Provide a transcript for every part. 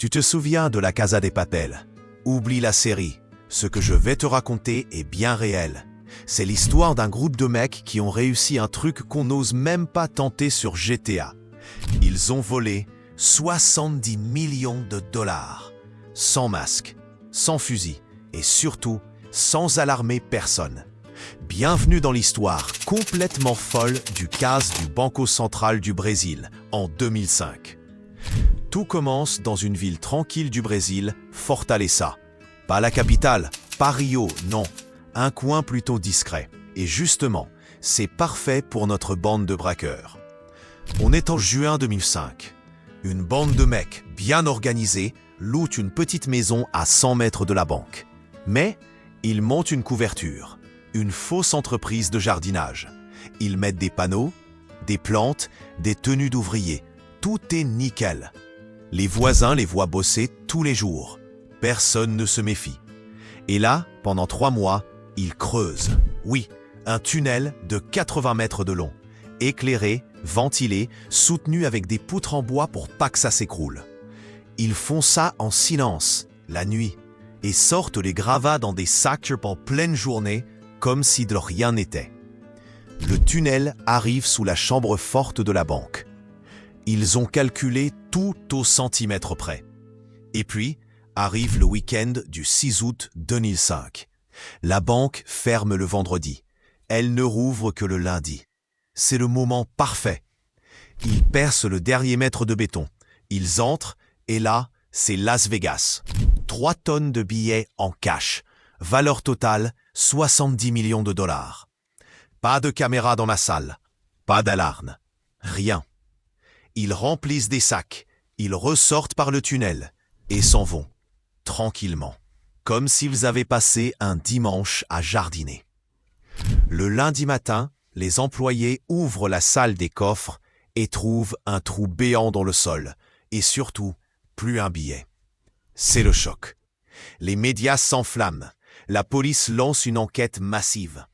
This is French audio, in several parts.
Tu te souviens de la Casa des Papel? Oublie la série. Ce que je vais te raconter est bien réel. C'est l'histoire d'un groupe de mecs qui ont réussi un truc qu'on n'ose même pas tenter sur GTA. Ils ont volé 70 millions de dollars. Sans masque, sans fusil et surtout sans alarmer personne. Bienvenue dans l'histoire complètement folle du casse du Banco Central du Brésil en 2005. Tout commence dans une ville tranquille du Brésil, Fortaleza. Pas la capitale, pas Rio, non. Un coin plutôt discret. Et justement, c'est parfait pour notre bande de braqueurs. On est en juin 2005. Une bande de mecs bien organisés loue une petite maison à 100 mètres de la banque. Mais ils montent une couverture, une fausse entreprise de jardinage. Ils mettent des panneaux, des plantes, des tenues d'ouvriers. Tout est nickel. Les voisins les voient bosser tous les jours. Personne ne se méfie. Et là, pendant 3 mois, ils creusent. Oui, un tunnel de 80 mètres de long. Éclairé, ventilé, soutenu avec des poutres en bois pour pas que ça s'écroule. Ils font ça en silence, la nuit, et sortent les gravats dans des sacs en pleine journée, comme si de rien n'était. Le tunnel arrive sous la chambre forte de la banque. Ils ont calculé tout au centimètre près. Et puis, arrive le week-end du 6 août 2005. La banque ferme le vendredi. Elle ne rouvre que le lundi. C'est le moment parfait. Ils percent le dernier mètre de béton. Ils entrent, et là, c'est Las Vegas. 3 tonnes de billets en cash. Valeur totale, 70 millions de dollars. Pas de caméra dans la salle. Pas d'alarme. Rien. Ils remplissent des sacs, ils ressortent par le tunnel et s'en vont, tranquillement, comme s'ils avaient passé un dimanche à jardiner. Le lundi matin, les employés ouvrent la salle des coffres et trouvent un trou béant dans le sol, et surtout, plus un billet. C'est le choc. Les médias s'enflamment, la police lance une enquête massive.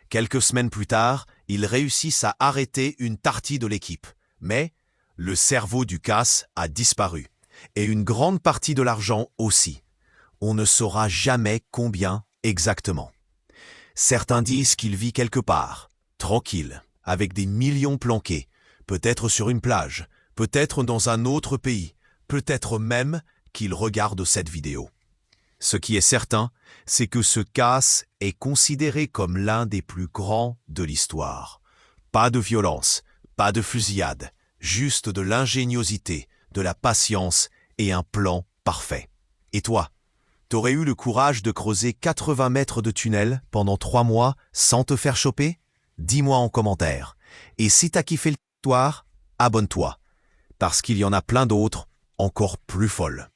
Quelques semaines plus tard, ils réussissent à arrêter une partie de l'équipe, mais le cerveau du casse a disparu, et une grande partie de l'argent aussi. On ne saura jamais combien exactement. Certains disent qu'il vit quelque part, tranquille, avec des millions planqués, peut-être sur une plage, peut-être dans un autre pays, peut-être même qu'il regarde cette vidéo. Ce qui est certain, c'est que ce casse est considéré comme l'un des plus grands de l'histoire. Pas de violence, pas de fusillade, juste de l'ingéniosité, de la patience et un plan parfait. Et toi, t'aurais eu le courage de creuser 80 mètres de tunnel pendant 3 mois sans te faire choper? Dis-moi en commentaire. Et si t'as kiffé l'histoire, abonne-toi, parce qu'il y en a plein d'autres encore plus folles.